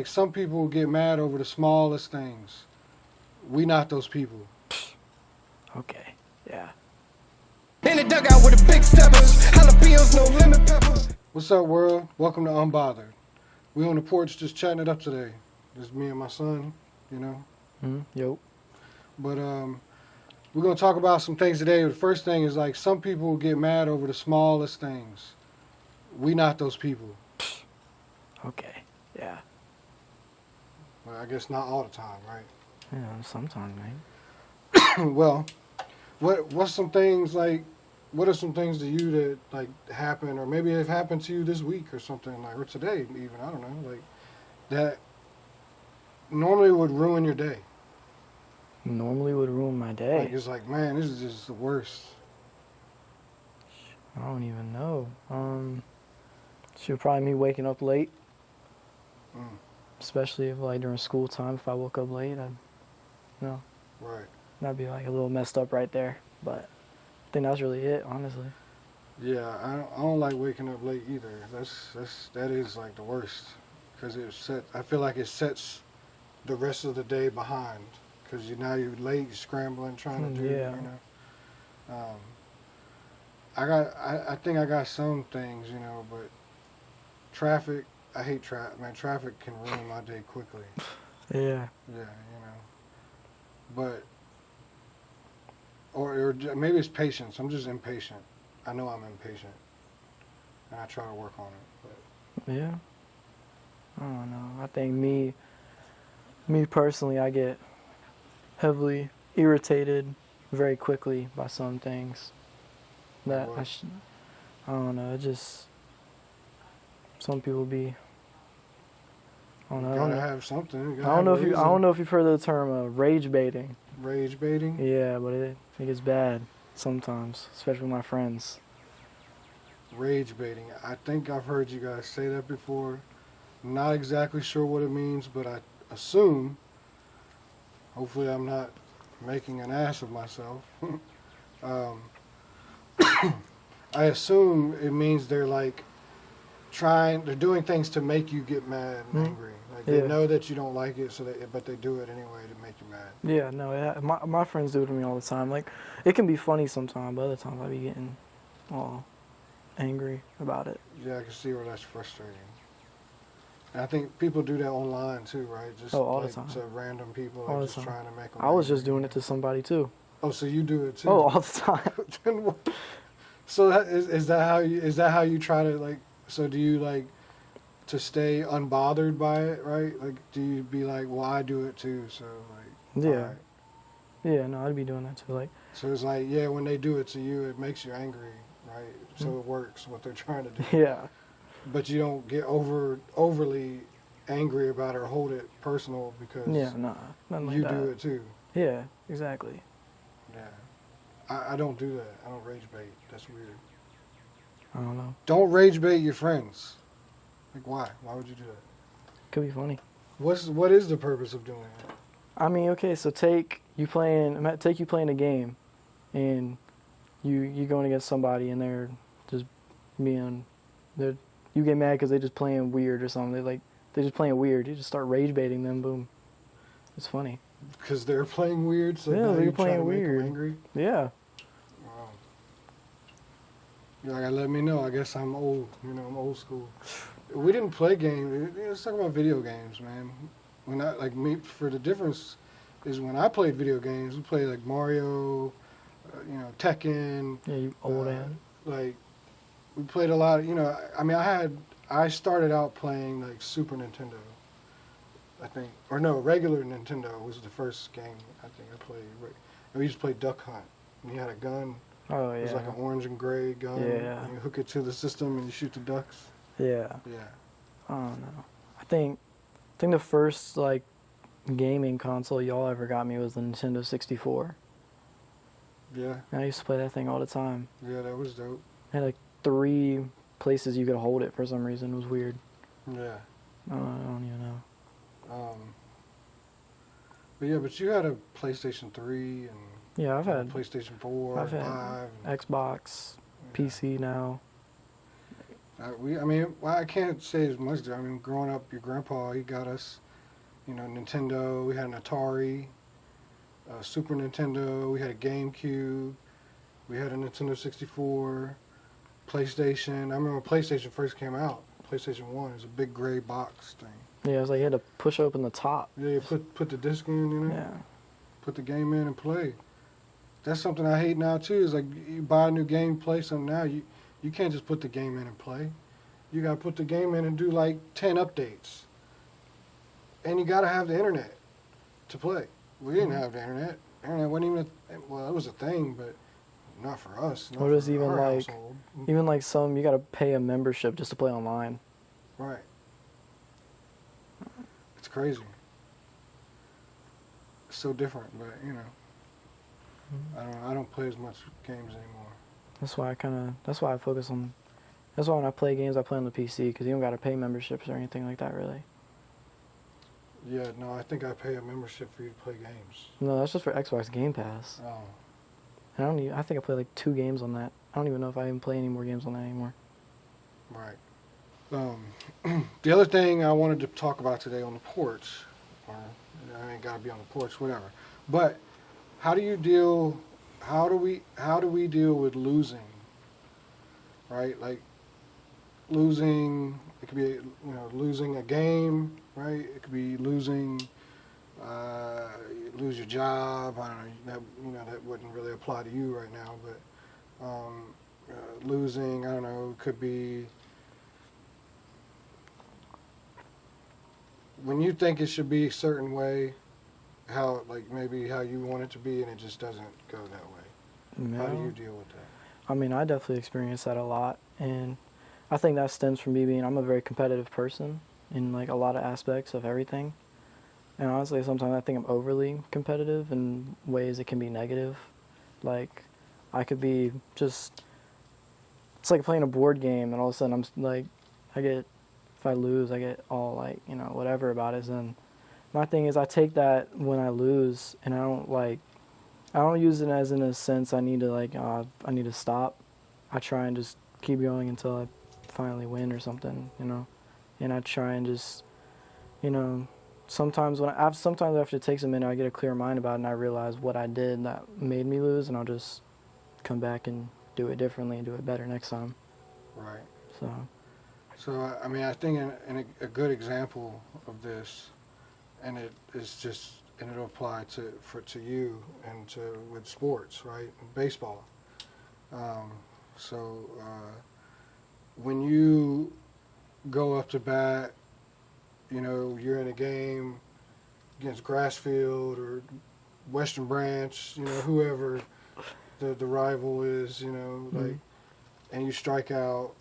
Like, some people get mad over the smallest things. We not those people. Okay, yeah. In the dugout with the big steppers, jalapenos, no lemon pepper. What's up, world? Welcome to Unbthrd. We on the porch just chatting it up today. Just me and my son, you know. Yo. But we're gonna talk about some things today. The first thing is, like, some people get mad over the smallest things. We not those people. Okay, yeah. Well, I guess not all the time, right? Yeah, sometimes, man. Well, what's some things like? What are some things to you that like happen, or maybe have happened to you this week or something, like, or today even? I don't know, like that normally would ruin your day. Normally would ruin my day. Like, it's like, man, this is just the worst. I don't even know. Should probably me waking up late. Especially if, like, during school time, if I woke up late, Right. that'd be like a little messed up right there. But I think that's really it, honestly. Yeah, I don't like waking up late either. That is like the worst, because I feel like it sets the rest of the day behind, because now you're late, you're scrambling, trying to do, Yeah. you know. I think I got some things, you know, but traffic, I hate traffic. Man, traffic can ruin my day quickly. Yeah. Yeah, you know. But, or maybe it's patience. I'm just impatient. I know I'm impatient, and I try to work on it. But Yeah. I don't know. I think me personally, I get heavily irritated very quickly by some things. That What? I don't know. It just some people be. I don't know. You gotta have something. You I gotta don't know have if a you. I reason. don't know if you've heard of the term rage baiting. Rage baiting. Yeah, but it gets bad sometimes, especially with my friends. Rage baiting. I think I've heard you guys say that before. Not exactly sure what it means, but I assume, hopefully I'm not making an ass of myself. I assume it means they're like they're doing things to make you get mad and angry. Like, they Yeah. know that you don't like it, but they do it anyway to make you mad. Yeah, no, my friends do it to me all the time. Like, it can be funny sometimes, but other times I be getting all angry about it. Yeah, I can see where that's frustrating. And I think people do that online too, right? Just all the like time. to random people, All like, the just time. trying to make them. I was angry. just doing it to somebody too. Oh, so you do it too? Oh, all the time. So is that how you try to, like? So do you, like, to stay unbothered by it, right? Like, do you be like, well, I do it too, so, like, Yeah. alright. Yeah, no, I'd be doing that too. Like, So it's like, yeah, when they do it to you, it makes you angry, right? So it works what they're trying to do. yeah, But you don't get overly angry about it or hold it personal because yeah, nah, nothing like you that. do it too. Yeah, exactly. Yeah. I don't do that. I don't rage bait. That's weird. I don't know. Don't rage bait your friends. Like, why? Why would you do that? Could be funny. What is the purpose of doing that? I mean, okay, so take you playing a game, and you going against somebody, and they're just you get mad because they're just playing weird or something. They're just playing weird. You just start rage baiting them. Boom. It's funny. Because they're playing weird, so Yeah, now they're you try playing to make weird. them angry? Yeah. Wow. You gotta let me know. I guess I'm old. You know, I'm old school. We didn't play games. Let's talk about video games, man. When I, like, me, for the difference is when I played video games, we played like Mario, you know, Tekken. Yeah, you old man. Like, we played a lot of, you know, I mean, I started out playing like Super Nintendo, I think. Or no, regular Nintendo was the first game I think I played. We used to play Duck Hunt. And you had a gun. Oh, It was yeah. like an orange and gray gun. Yeah. And you hook it to the system and you shoot the ducks. Yeah. Yeah. I don't know. I think the first, like, gaming console y'all ever got me was the Nintendo 64. Yeah. And I used to play that thing all the time. Yeah, that was dope. It had like 3 places you could hold it for some reason. It was weird. Yeah. I don't even know. But yeah, but you had a PlayStation 3 and Yeah, I've had PlayStation 4, I've had 5. And, Xbox, yeah. PC now. I can't say as much. I mean, growing up, your grandpa, he got us, Nintendo. We had an Atari, Super Nintendo. We had a GameCube. We had a Nintendo 64, PlayStation. I remember when PlayStation first came out. PlayStation 1 is a big gray box thing. Yeah, it was like you had to push open the top. Yeah, you put the disc in, Yeah. put the game in and play. That's something I hate now too. Is like you buy a new game, play something now. You can't just put the game in and play. You gotta put the game in and do like 10 updates. And you gotta have the internet to play. We didn't have the internet. Internet wasn't even it was a thing, but not for us. Not Or just for even our like household. even like some you got to pay a membership just to play online. Right. It's crazy. It's so different, but I don't play as much games anymore. That's why I focus on. That's why when I play games, I play on the PC because you don't got to pay memberships or anything like that, really. Yeah, no, I think I pay a membership for you to play games. No, that's just for Xbox Game Pass. Oh. And I think I play like 2 games on that. I don't even know if I even play any more games on that anymore. Right. The other thing I wanted to talk about today on the porch, or I ain't gotta be on the porch, whatever. But how do we deal with losing? Right? Like losing, it could be losing a game, right? It could be losing lose your job. I don't know, that wouldn't really apply to you right now, but losing, I don't know, could be when you think it should be a certain way, maybe how you want it to be, and it just doesn't go that way. No. How do you deal with that? I mean, I definitely experience that a lot, and I think that stems from I'm a very competitive person in like a lot of aspects of everything. And honestly, sometimes I think I'm overly competitive in ways that can be negative. Like, I could be it's like playing a board game, and all of a sudden if I lose, I get all like, whatever about it. And my thing is, I take that when I lose, and I don't use it as in a sense I need to stop. I try and just keep going until I finally win or something, And I try and just, sometimes after it takes a minute, I get a clear mind about it, and I realize what I did that made me lose, and I'll just come back and do it differently and do it better next time. Right. So I mean, I think a good example of this, and it'll apply to you and with sports, right? Baseball. When you go up to bat, you're in a game against Grassfield or Western Branch, whoever the rival is, and you strike out,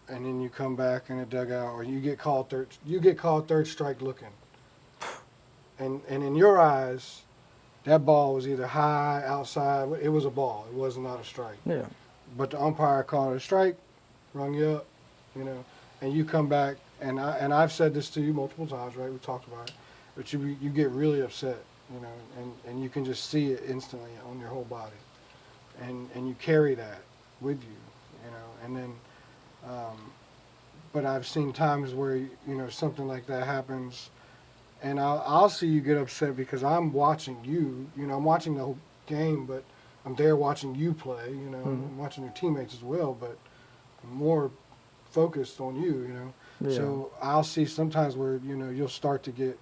and then you come back in the dugout, or you get called third strike looking. And in your eyes, that ball was either high, outside. It was a ball. It was not a strike. yeah, But the umpire called it a strike, rung you up, and you come back. And I've said this to you multiple times, right? We talked about it. But you get really upset, and you can just see it instantly on your whole body, and you carry that with you, and then. But I've seen times where something like that happens, and I'll see you get upset because I'm watching you. I'm watching the whole game, but I'm there watching you play. I'm watching your teammates as well, but I'm more focused on you. Yeah. So I'll see sometimes where you'll start to get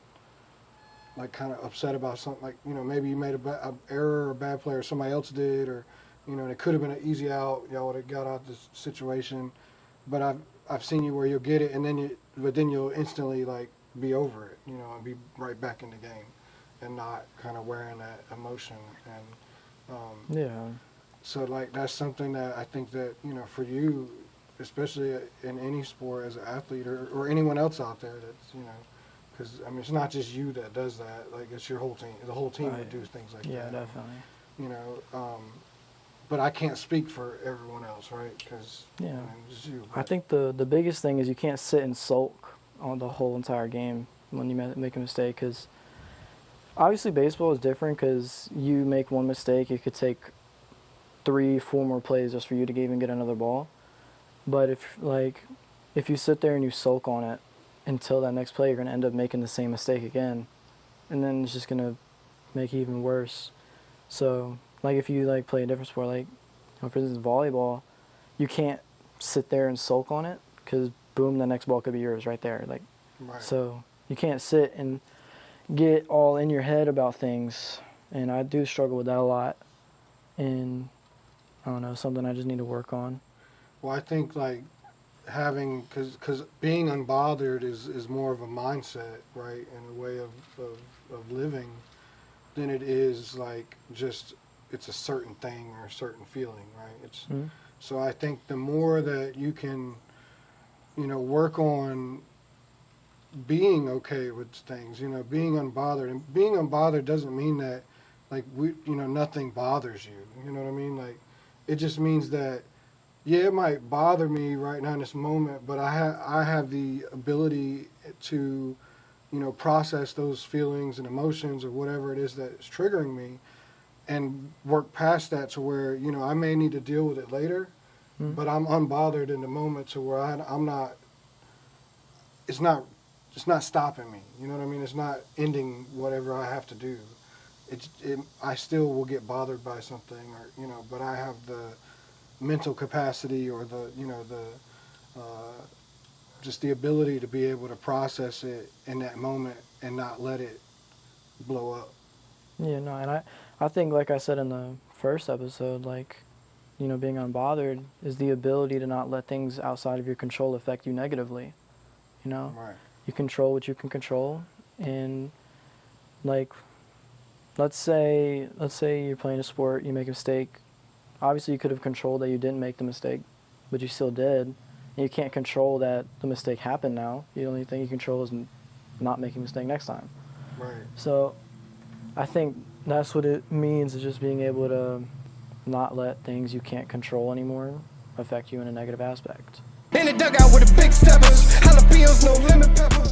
like kind of upset about something, like maybe you made a error or a bad play, or somebody else did, or it could have been an easy out. Y'all would have got out this situation. But I've seen you where you'll get it, and then you'll instantly like be over it, and be right back in the game, and not kind of wearing that emotion. And yeah. so like that's something that I think that for you, especially in any sport as an athlete or anyone else out there, that's because I mean it's not just you that does that. Like it's your whole team. The whole team Right. would do things like Yeah, that. definitely. But I can't speak for everyone else, right? Because Yeah. it's you. I think the biggest thing is you can't sit and sulk on the whole entire game when you make a mistake, because obviously baseball is different because you make one mistake, it could take 3-4 more plays just for you to even get another ball. But if like if you sit there and you sulk on it until that next play, you're going to end up making the same mistake again, and then it's just going to make it even worse. So, like, if you, like, play a different sport, like, for instance, volleyball, you can't sit there and sulk on it because, boom, the next ball could be yours right there. Like, Right. so you can't sit and get all in your head about things, and I do struggle with that a lot, and I don't know, something I just need to work on. Well, I think like having, because being unbothered is more of a mindset, right, and a way of living than it is like just it's a certain thing or a certain feeling, right? It's Mhm. So I think the more that you can, work on being okay with things, being unbothered. And being unbothered doesn't mean that, like, nothing bothers you. You know what I mean? Like, it just means that, yeah, it might bother me right now in this moment, but I have the ability to, process those feelings and emotions or whatever it is that's triggering me and work past that to where, I may need to deal with it later, Mhm. but I'm unbothered in the moment to where I'm not, it's not stopping me. You know what I mean? It's not ending whatever I have to do. I still will get bothered by something, or but I have the mental capacity or just the ability to be able to process it in that moment and not let it blow up. Yeah, no, and I think, like I said in the first episode, like, being unbothered is the ability to not let things outside of your control affect you negatively. Right. You control what you can control, and, like, let's say you're playing a sport, you make a mistake. Obviously, you could have controlled that you didn't make the mistake, but you still did. And you can't control that the mistake happened now. The only thing you control is not making a mistake next time. Right. So I think that's what it means, is just being able to not let things you can't control anymore affect you in a negative aspect. In the dugout with the big steppers, jalapenos, no limit peppers.